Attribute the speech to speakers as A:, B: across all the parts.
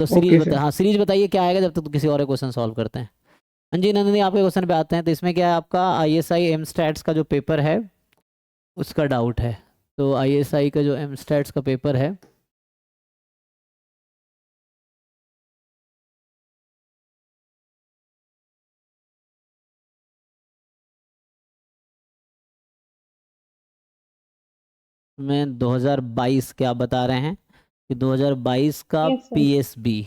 A: तो series
B: okay
A: बता,
B: sir.
A: हाँ सीरीज बताइए क्या आएगा, जब तक तो किसी और क्वेश्चन सॉल्व करते हैं। हाँ जी नंदिनी, आपके क्वेश्चन पे आते हैं। तो इसमें क्या है, आपका आईएसआई एम स्टैट्स का जो पेपर है उसका डाउट है। तो आईएसआई का जो एम स्टैट्स का पेपर है, में 2022 क्या बता रहे हैं कि 2022 का
C: यस सर।
A: पीएसबी,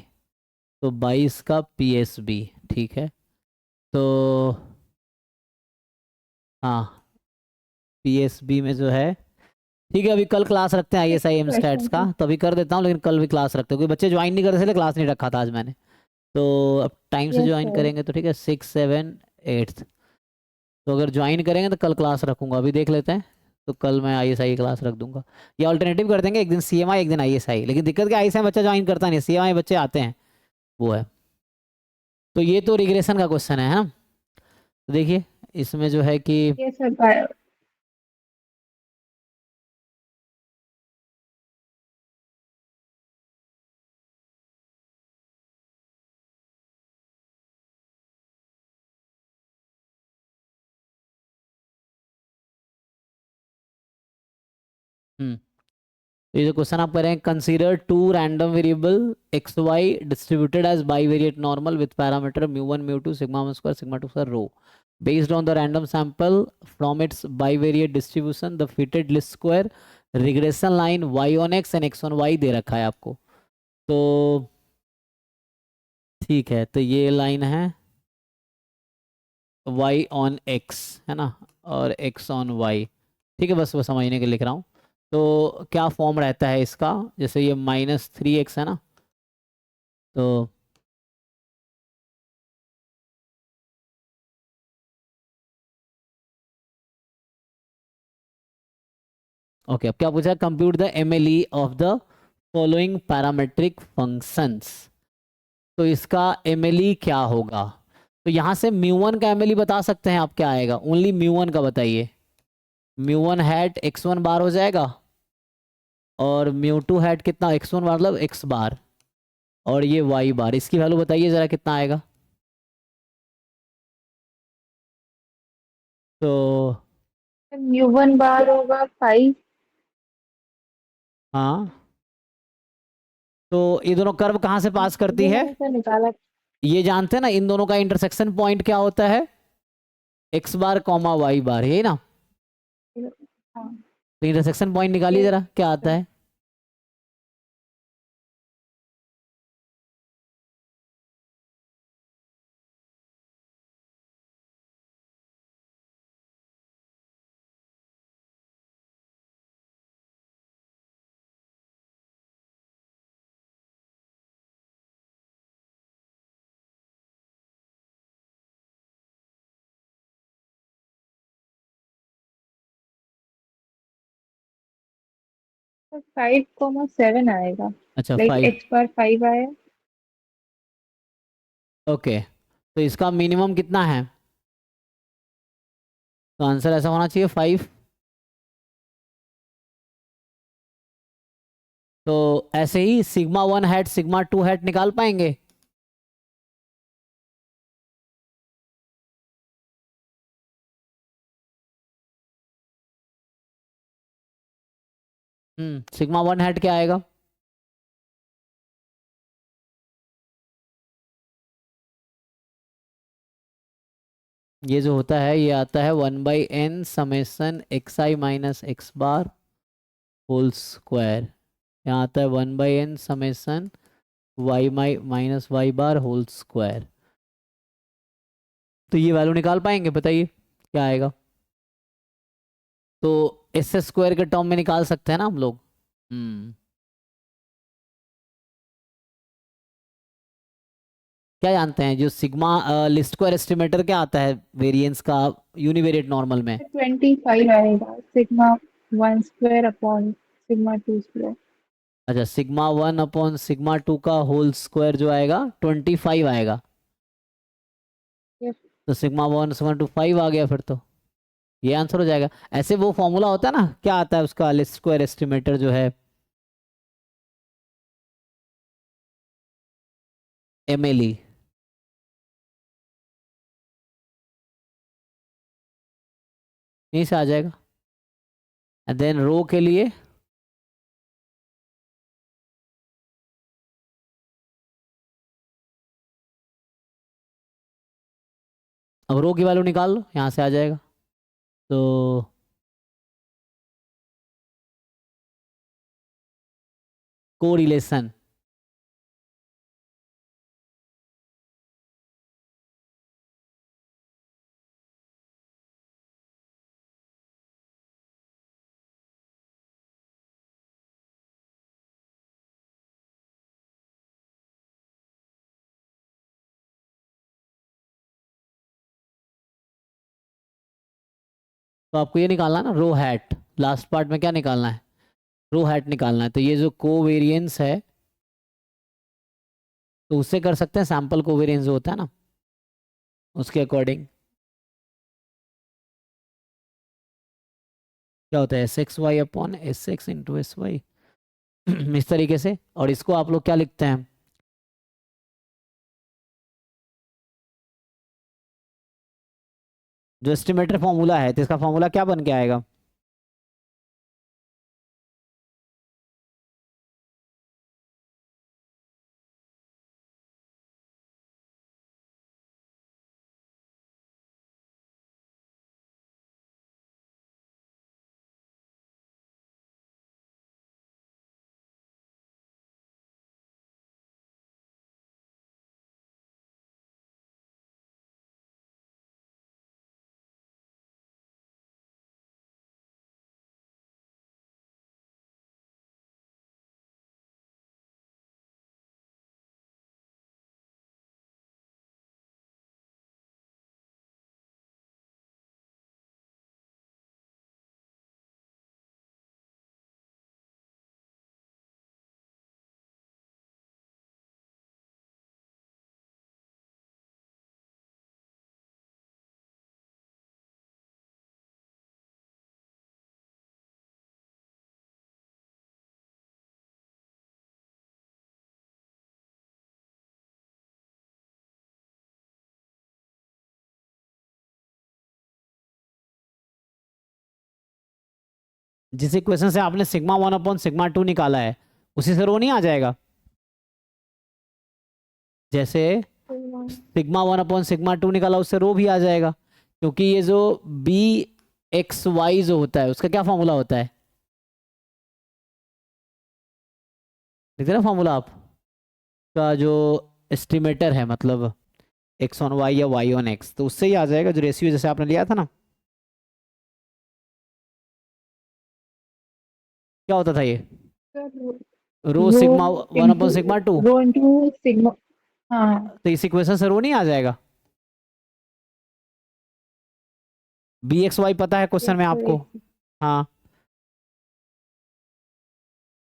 A: तो 22 का पीएसबी, ठीक है। तो हाँ, पीएसबी में जो है, ठीक है अभी कल क्लास रखते हैं आईएसआई एम स्टैट्स
C: क्वेश्चन
A: का,
C: था।
A: तो अभी कर देता हूँ, लेकिन कल भी क्लास रखते हैं क्योंकि बच्चे ज्वाइन नहीं कर रहे थे, इसलिए क्लास नहीं रखा था आज मैंने। तो अब टाइम से
C: यस
A: ज्वाइन
C: सर।
A: करेंगे तो ठीक है, 6, 7, 8। तो अगर ज्वाइन करेंगे तो कल क्लास रखूंगा, अभी देख लेते हैं। तो कल मैं आईएसआई क्लास रख दूंगा, या ऑल्टरनेटिव कर देंगे, एक दिन सीएमआई एक दिन आईएसआई। लेकिन दिक्कत क्या, आईएसआई बच्चा ज्वाइन करता नहीं, सीएमआई बच्चे आते हैं, वो है। तो ये तो रिग्रेशन का क्वेश्चन है ना। तो देखिए इसमें जो है कि
C: यस सर बायो।
A: तो ये जो क्वेश्चन आप करें, consider two random variable X Y distributed as bivariate normal with parameter mu 1 mu 2 sigma 1 square sigma 2 square rho based on the random sample from its bivariate distribution the fitted least square regression line Y on X and X on Y they रखा है आपको। तो ठीक है, तो ये line है Y on x, है ना, और एक्स ऑन वाई। ठीक है, बस वो समझने के लिए लिख रहा हूँ। तो क्या फॉर्म रहता है इसका, जैसे ये -3x है ना, तो ओके, अब क्या पूछा है, compute the MLE of the following parametric functions. तो इसका एमएलई क्या होगा, तो यहां से म्यू 1 का एमएलई बता सकते हैं आप, क्या आएगा, ओनली म्यू 1 का बताइए। म्यू 1 हैट x1 बार हो जाएगा, और म्यू 2 हैट कितना, x1 बार मतलब x बार, और ये y बार, इसकी वैल्यू बताइए जरा कितना आएगा। तो
C: म्यू 1 बार होगा 5।
A: हाँ, तो ये दोनों कर्व कहाँ से पास करती
C: ये
A: है,
C: मैंने सर निकाला।
A: ये जानते हैं ना, इन दोनों का इंटरसेक्शन पॉइंट क्या होता है, x बार कॉमा y बार, यही ना।
C: हाँ।
A: तो इंटरसेक्शन पॉइंट निकालिए
C: यस
A: जरा, क्या आता
C: सर।
A: है।
C: तो 5,7 आएगा।
A: अच्छा
C: लाइक
A: 5,
C: x बार 5 आया।
A: ओके। तो इसका मिनिमम कितना है, तो आंसर ऐसा होना चाहिए 5। तो ऐसे ही σ1 हैट σ2 हैट निकाल पाएंगे। σ1 हैट क्या आएगा, ये जो होता है ये आता है 1/n summation xi minus X bar whole square. यहाँ आता है 1/n summation Y minus Y bar whole square. तो ये वैल्यू निकाल पाएंगे, बताइए क्या आएगा। तो एस स्क्वायर के टर्म में निकाल सकते हैं ना हम लोग। हम्म क्या जानते हैं, जो सिग्मा लिस्ट स्क्वायर एस्टिमेटर क्या आता है वेरिएंस का यूनिवेरिएट नॉर्मल में।
C: 25 आएगा। σ1 स्क्वायर अपॉन σ2 स्क्वायर।
A: अच्छा, σ1 अपॉन σ2 का होल स्क्वायर जो आएगा 25 आएगा।
C: यस।
A: तो σ1 σ2 5 आ गया फिर तो, ये आंसर हो जाएगा। ऐसे वो फॉर्मूला होता है ना, क्या आता है उसका, लिस्ट स्क्वायर एस्टिमेटर जो है, mle, यहीं से आ जाएगा। एंड देन रो के लिए अब रो की वैल्यू निकाल लो, यहाँ से आ जाएगा। तो कोरिलेशन, तो आपको ये निकालना है ना रो हैट, लास्ट पार्ट में क्या निकालना है, रो हैट निकालना है। तो ये जो कोवेरिएंस है तो उससे कर सकते हैं, सैंपल कोवेरिएंस जो होता है ना उसके अकॉर्डिंग क्या होता है, S X Y upon S X into S Y, इस तरीके से। और इसको आप लोग क्या लिखते हैं, जो एस्टिमेटर फॉर्मूला है तो इसका फॉर्मूला क्या बन के आएगा, जिस इक्वेशन से आपने sigma one upon sigma two निकाला है उसी से रो नहीं आ जाएगा, जैसे sigma one upon sigma two निकाला उससे रो भी आ जाएगा, क्योंकि ये जो बी एक्स वाई जो होता है उसका क्या फॉर्मूला होता है, देखते ना फॉर्मूला आप का जो एस्टिमेटर है, मतलब एक्स ऑन वाई या वाई ऑन एक्स, तो उससे ही आ जाएगा जो रेशियो जैसे आपने लिया था ना, क्या होता था ये, rho
C: rho
A: sigma one upon
C: into
A: sigma two,
C: rho into sigma. हाँ।
A: तो इस इक्वेशन से रो नहीं आ जाएगा, बी एक्स वाई पता है क्वेश्चन में आपको, हाँ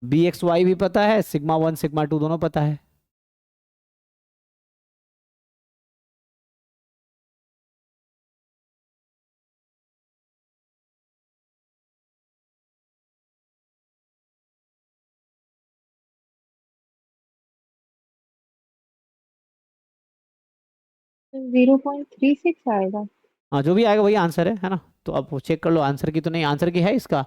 A: बी एक्स वाई भी पता है, सिग्मा वन सिग्मा टू दोनों पता है।
C: 0.36 आएगा।
A: हाँ जो भी आएगा वही आंसर है ना, तो आप चेक कर लो आंसर की, तो नहीं आंसर की है इसका,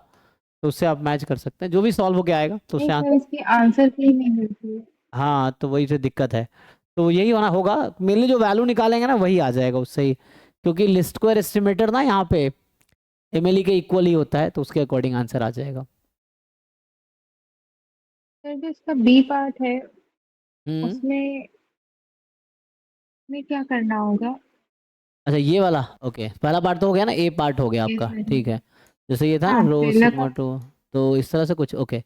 A: तो उससे आप मैच कर सकते हैं, जो भी सॉल्व होके आएगा तो
C: नहीं
A: उससे
C: सर, इसकी आंसर की नहीं मिलती है।
A: हाँ तो वही से दिक्कत है, तो यही होना होगा, मेनली जो वैल्यू निकालेंगे ना वही आ जाएगा उससे ही, क्योंकि लिस्ट स्क्वायर एस्टिमेटर ना यहाँ पे एमएलई के इक्वल ही होता है, तो उसके अकॉर्डिंग आंसर आ जाएगा।
C: सर जो इसका बी पार्ट है
A: हम्म,
C: उसमें में क्या करना होगा?
A: अच्छा ये वाला, ओके पहला पार्ट तो हो गया ना, ए पार्ट हो गया
C: ये
A: आपका,
C: सर।
A: ठीक है, जैसे ये था
C: हाँ,
A: ना रो
C: पहला
A: सिग्मा
C: पार्ट।
A: टू, तो इस तरह से कुछ, ओके।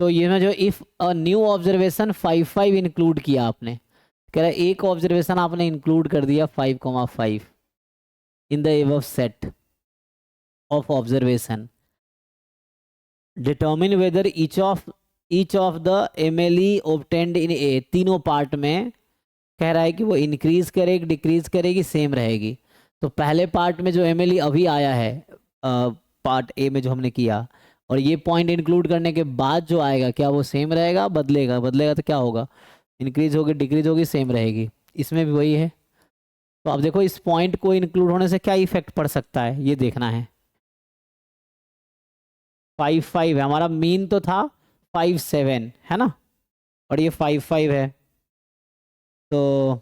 A: तो ये में जो if a new observation 5 5 include किया आपने, कह रहा है एक ऑब्जर्वेशन आपने इंक्लूड कर दिया 5,5 in the above set of observation, determine whether each of the MLE obtained in a, तीनों पार्ट में कह रहा है कि वो इंक्रीज करेगी डिक्रीज करेगी सेम रहेगी। तो पहले पार्ट में जो एमएलई अभी आया है पार्ट ए में जो हमने किया, और ये पॉइंट इंक्लूड करने के बाद जो आएगा क्या वो सेम रहेगा, बदलेगा, बदलेगा तो क्या होगा, इंक्रीज होगी डिक्रीज होगी सेम रहेगी, इसमें भी वही है। तो अब देखो इस पॉइंट को इंक्लूड होने से क्या इफेक्ट पड़ सकता है ये देखना है। 5 5 है हमारा, मीन तो था 5 7 है ना, और ये 5 5 है। तो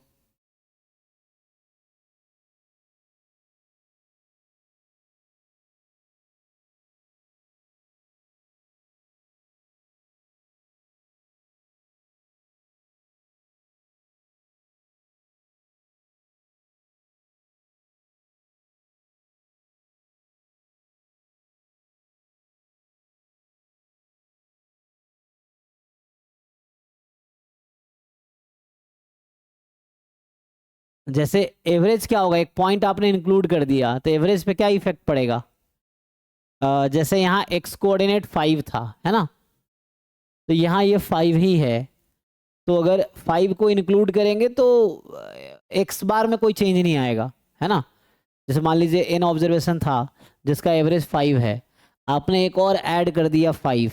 A: जैसे एवरेज क्या होगा, एक पॉइंट आपने इंक्लूड कर दिया तो एवरेज पे क्या इफेक्ट पड़ेगा। जैसे यहाँ एक्स कोऑर्डिनेट 5 था है ना, तो यहाँ ये 5 ही है। तो अगर 5 को इंक्लूड करेंगे तो एक्स बार में कोई चेंज नहीं आएगा, है ना। जैसे मान लीजिए एन ऑब्जर्वेशन था जिसका एवरेज 5 है, आपने एक और ऐड कर दिया 5,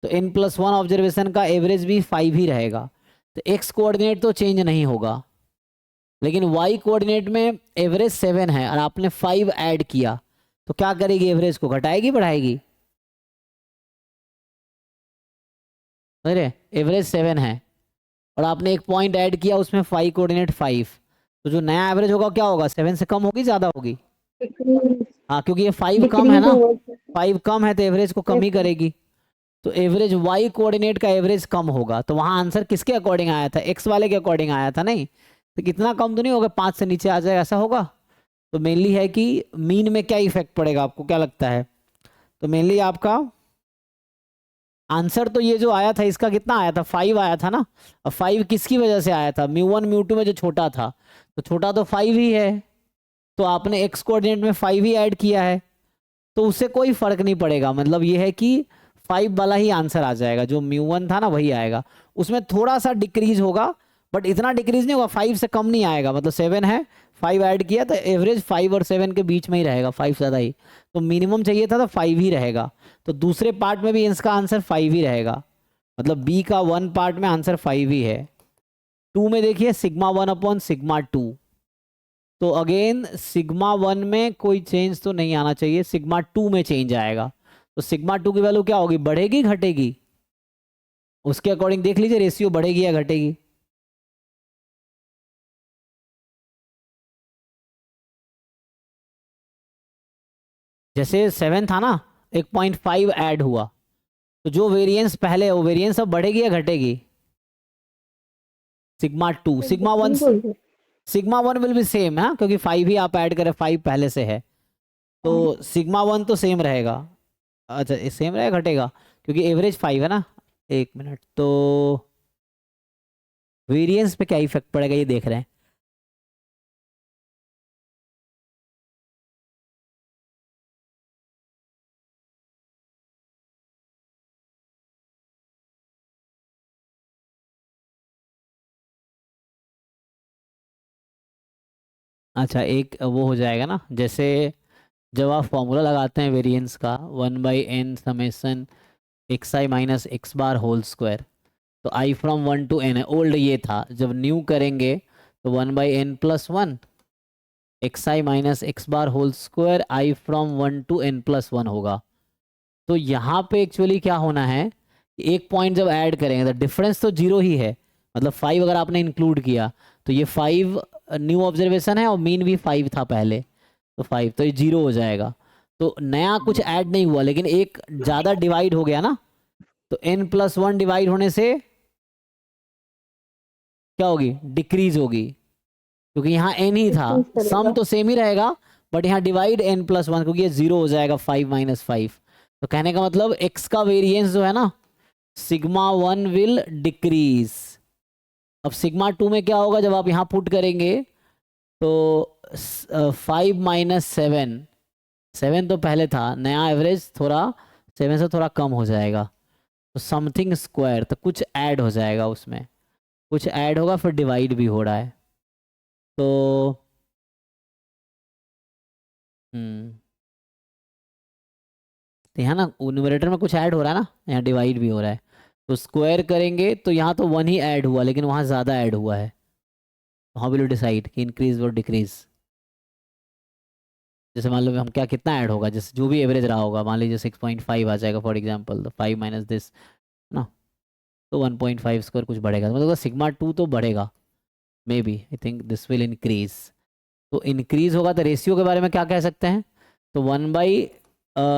A: तो एन प्लस वन ऑब्जर्वेशन का एवरेज भी 5 ही रहेगा। तो एक्स कोऑर्डिनेट तो चेंज नहीं होगा, लेकिन वाई कोऑर्डिनेट में एवरेज 7 है और आपने 5 ऐड किया, तो क्या करेगी, एवरेज को घटाएगी बढ़ाएगी। अरे एवरेज 7 है और आपने एक पॉइंट ऐड किया उसमें 5 कोऑर्डिनेट 5, तो जो नया एवरेज होगा क्या होगा, 7 से कम होगी ज़्यादा होगी।
C: डिक्रीज
A: हाँ क्योंकि ये 5 कम है
C: डिक्रीज
A: ना,
C: होगा।
A: 5 कम है तो एवरेज को कम ही करेगी। तो एवरेज वाई कोऑर्डिनेट का एवरेज कम होगा, तो वहां आंसर किसके अकॉर्डिंग आया था, एक्स वाले के अकॉर्डिंग आया था नहीं। तो कितना कम तो नहीं होगा, 5 से नीचे आ जाए ऐसा होगा। तो मेनली है कि मीन में क्या इफेक्ट पड़ेगा, आपको क्या लगता है। तो मेनली आपका आंसर तो ये जो आया था इसका कितना आया था, 5 आया था ना। अब 5 किसकी वजह से आया था, म्यू 1 म्यू 2 में जो छोटा था, तो छोटा तो 5 ही है। तो आपने एक्स कोऑर्डिनेट में 5 ही ऐड किया है, तो उससे कोई फर्क नहीं पड़ेगा। मतलब ये है कि 5 वाला ही आंसर आ जाएगा, जो म्यू 1 था ना वही आएगा। उसमें थोड़ा सा डिक्रीज होगा, बट इतना डिक्रीज नहीं होगा, 5 से कम नहीं आएगा। मतलब 7 है, 5 ऐड किया तो एवरेज 5 और 7 के बीच में ही रहेगा, 5 ज़्यादा ही। तो मिनिमम चाहिए था तो 5 ही रहेगा। तो दूसरे पार्ट में भी इसका आंसर 5 ही रहेगा, मतलब बी का 1 पार्ट में आंसर 5 ही है। 2 में देखिए σ1/σ2, तो अगेन σ1 में कोई चेंज तो नहीं आना चाहिए, σ2 में चेंज आएगा। तो σ2 की वैल्यू क्या होगी, बढ़ेगी घटेगी, उसके अकॉर्डिंग देख लीजिए रेशियो बढ़ेगी या घटेगी। जैसे 7 था ना, 1.5 ऐड हुआ, तो जो वेरिएंस पहले है वो वेरिएंस अब बढ़ेगी या घटेगी। σ2 σ1,
C: डिक्रीज होगी।
A: σ1 विल बी सेम है क्योंकि 5 ही आप ऐड करें, 5 पहले से है। तो
C: हाँ,
A: σ1 तो सेम रहेगा। अच्छा सेम रहेगा घटेगा, क्योंकि एवरेज 5 है ना। एक मिनट, तो वेरिएंस पे क्या इफेक्ट पड़ेगा ये देख रहे हैं। अच्छा एक वो हो जाएगा ना, जैसे जब आप फॉर्मूला लगाते हैं वेरिएंस का, 1/n (xi - x bar whole square), तो आई फ्रॉम 1 to n है, ओल्ड ये था, जब न्यू करेंगे तो 1/n+1 xi - x bar whole square I from 1 to n+1 होगा। तो यहाँ पे एक्चुअली क्या होना है कि एक पॉइंट जब ऐड करेंगे तो डिफरेंस तो जीरो ही है। मतलब 5 अगर आपने इंक्लूड किया तो ये 5 न्यू ऑब्जर्वेशन है और मीन भी 5 था पहले, तो 5 तो ये जीरो हो जाएगा। तो नया कुछ ऐड नहीं हुआ, लेकिन एक ज़्यादा डिवाइड हो गया ना, तो n+1 डिवाइड होने से क्या होगी, डिक्रीज होगी, क्योंकि यहाँ n ही था।
C: डिक्रीज
A: सम
C: करेगा।
A: तो सेम ही रहेगा, बट यहाँ डिवाइड n+1, क्योंकि ये जीरो हो जाएगा 5 - 5। तो कहने का मतलब x का वेरिएंस जो है ना, σ1 विल डिक्रीज। अब σ2 में क्या होगा जब आप यहाँ पुट करेंगे, तो 5 - 7, 7 तो पहले था, नया एवरेज थोड़ा 7 से थोड़ा कम हो जाएगा, तो समथिंग स्क्वायर, तो कुछ ऐड हो जाएगा उसमें, कुछ ऐड होगा फिर डिवाइड भी हो रहा है। तो हम्म, तो यहाँ ना न्यूमरेटर में कुछ ऐड हो रहा है ना, यहाँ डिवाइड भी हो रहा है। तो स्क्वायर करेंगे तो यहाँ तो 1 ही ऐड हुआ, लेकिन वहाँ ज़्यादा ऐड हुआ है। हाउ विल यू डिसाइड कि इंक्रीज और डिक्रीज? जैसे मान लो हम क्या, कितना ऐड होगा, जैसे जो भी एवरेज रहा होगा, मान लीजिए 6.5 आ जाएगा फॉर एग्जाम्पल, तो 5 माइनस दिस ना, तो 1.5 स्क्वायर कुछ बढ़ेगा, मतलब सिग्मा 2 तो बढ़ेगा, maybe I think this will increase. तो इंक्रीज होगा तो रेशियो के बारे में क्या कह सकते हैं, तो 1 बाई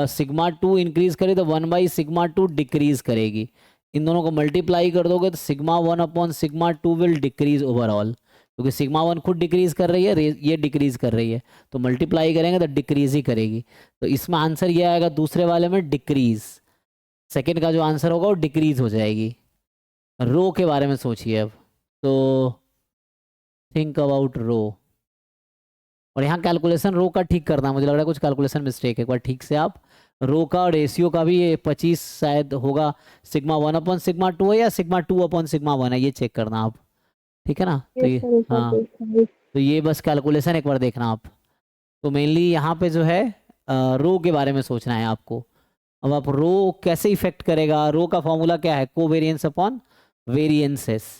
A: सिग्मा 2 इंक्रीज करे तो 1 बाई सिग्मा 2 डिक्रीज करेगी। इन दोनों को मल्टीप्लाई कर दोगे तो sigma 1 upon sigma 2 will decrease overall, क्योंकि सिग्मा 1 खुद डिक्रीज कर रही है, ये डिक्रीज कर रही है, तो मल्टीप्लाई करेंगे तो डिक्रीज ही करेगी। तो इसमें आंसर ये आएगा दूसरे वाले में डिक्रीज, सेकेंड का जो आंसर होगा वो डिक्रीज हो जाएगी। रो के बारे में सोचिए अब, तो थिंक अबाउट रो, और यहाँ कैलकुलेशन रो का ठीक करना, मुझे लग रहा है कुछ कैलकुलेशन मिस्टेक है, एक बार ठीक से आप रो का रेशियो का भी, ये 25 शायद होगा, सिग्मा 1 अपॉन सिग्मा 2 है या सिग्मा 2 अपॉन सिग्मा 1 है, ये चेक करना आप, ठीक है ना। तो
C: यस
A: ये,
C: सर, एक बार
A: हाँ,
C: देखेंगे।
A: तो ये बस कैलकुलेशन एक बार देखना आप। तो मेनली यहाँ पे जो है रो के बारे में सोचना है आपको। अब आप रो कैसे इफेक्ट करेगा, रो का फॉर्मूला क्या है, कोवेरिएंस अपॉन वेरिएंसेस।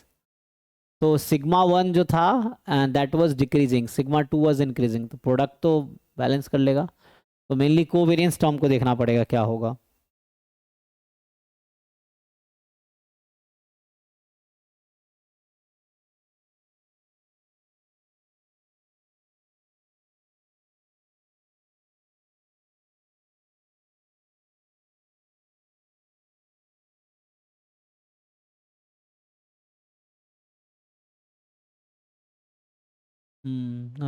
A: तो सिग्मा 1 जो था that was decreasing, sigma 2 was increasing, तो प्रोडक्ट तो बैलेंस कर लेगा। तो मेनली कोवेरिएंस टर्म को देखना पड़ेगा क्या होगा।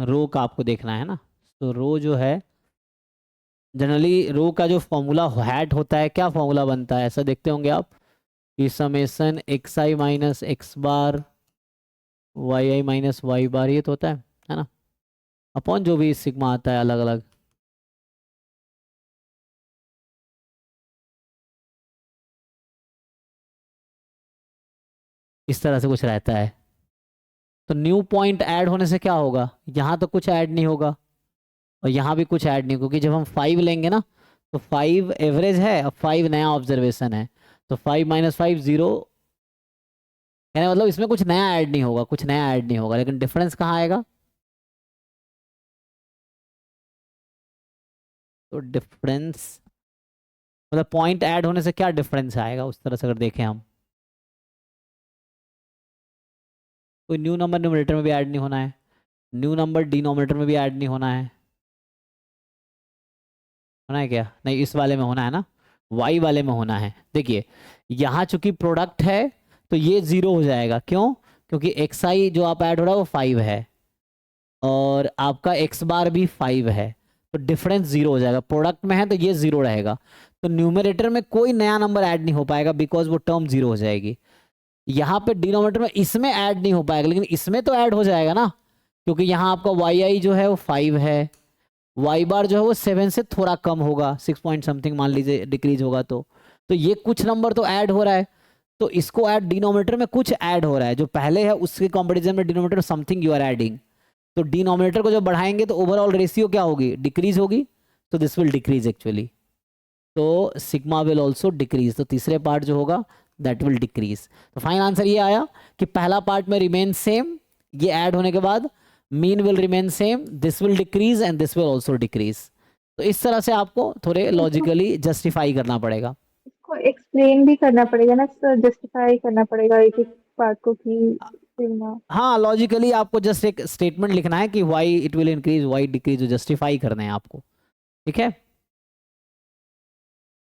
A: रो का आपको देखना है ना। तो रो जो है, जनरली रो का जो फॉर्मूला हैट होता है, क्या फॉर्मूला बनता है, ऐसा देखते होंगे आप कि समेसन एक्स आई माइनस एक्स बार वाई आई माइनस वाई बार, ये तो होता है ना, अपॉन जो भी सिग्मा आता है अलग अलग। इस तरह से कुछ रहता है। तो न्यू पॉइंट ऐड होने से क्या होगा, यहाँ तो कुछ ऐड नहीं होगा और यहाँ भी कुछ ऐड नहीं, क्योंकि जब हम 5 लेंगे ना, तो 5 एवरेज है, अब 5 नया ऑब्जर्वेशन है, तो 5 माइनस 5 0, यानी मतलब इसमें कुछ नया ऐड नहीं होगा, कुछ नया ऐड नहीं होगा, लेकिन डिफरेंस कहाँ आएगा, तो डिफरेंस मतलब पॉइंट ऐड होने से क्या डिफरेंस आएगा, उस तरह से अगर देखें हम, कोई न्यू नंबर न्यूमरेटर में भी ऐड नहीं होना है, न्यू नंबर डिनोमिनेटर में भी ऐड नहीं होना है, होना है क्या, नहीं इस वाले में होना है ना, वाई वाले में होना है। देखिए यहाँ चूंकि प्रोडक्ट है तो ये 0 हो जाएगा, क्यों, क्योंकि एक्स आई जो आप ऐड हो रहा है वो 5 है और आपका एक्स बार भी 5 है, तो डिफरेंस 0 हो जाएगा, प्रोडक्ट में है तो ये 0 रहेगा, तो न्यूमरेटर में कोई नया नंबर ऐड नहीं हो पाएगा बिकॉज वो टर्म 0 हो जाएगी। यहाँ पे डिनोमिनेटर में इसमें ऐड नहीं हो पाएगा, लेकिन इसमें तो ऐड हो जाएगा ना, क्योंकि यहाँ आपका वाई आई जो है वो 5 है, वाई बार जो है वो 7 से थोड़ा कम होगा, 6 पॉइंट समथिंग मान लीजिए डिक्रीज होगा, तो ये कुछ नंबर तो ऐड हो रहा है, तो इसको ऐड डिनोमिनेटर में कुछ ऐड हो रहा है जो पहले है उसके कंपैरिजन में, denominator something you are adding, तो डिनोमिनेटर को जब बढ़ाएंगे तो ओवरऑल रेशियो क्या होगी, डिक्रीज होगी, तो दिस विल डिक्रीज एक्चुअली, तो सिग्मा विल ऑल्सो डिक्रीज, तो तीसरे पार्ट जो होगा दैट विल डिक्रीज। तो फाइनल आंसर ये आया कि पहला पार्ट में रिमेन सेम, ये ऐड होने के बाद mean will remain same, this will decrease and this will also decrease. तो इस तरह से आपको थोड़े लॉजिकली जस्टिफाई करना पड़ेगा।
C: इसको एक्सप्लेन भी करना पड़ेगा ना सर, जस्टिफाई करना पड़ेगा एक एक पार्ट को कि सिग्मा।
A: हाँ, लॉजिकली आपको जस्ट एक स्टेटमेंट लिखना है कि why it will increase why decrease, justify करने हैं आपको, ठीक है।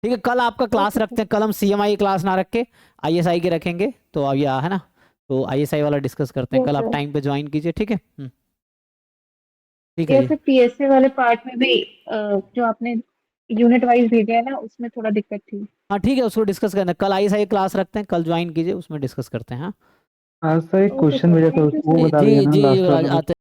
A: ठीक है, कल आपका क्लास
C: ओके सर।
A: रखते हैं, कल हम सीएमआई क्लास ना रख के आईएसआई के रखेंगे, तो अब यह है ना, तो आईएसआई वाला डिस्कस करते हैं
C: यस
A: कल, आप
C: सर।
A: टाइम पे ज्वाइन कीजिए, ठीक है। ठीक है
C: ये
A: जी।
C: फिर पीएसए वाले पार्ट में भी जो आपने यूनिट वाइज भेजा है ना, उसमें थोड़ा दिक्कत थी।
A: हाँ ठीक है, उसको डिस्कस करते हैं, कल आईएसआई क्लास रखते हैं, कल ज्वाइन कीजिए, उसमें डिस्कस करते हैं, हाँ।
B: हाँ सर, एक
C: ओके
B: क्वेश्चन
C: सर,
B: भेजा था
C: थैंक यू
B: वो
C: सर।
B: बता
A: जी
B: दीजिए ना
A: जी
B: लास्ट
A: युवराज,
B: वाला।
A: आते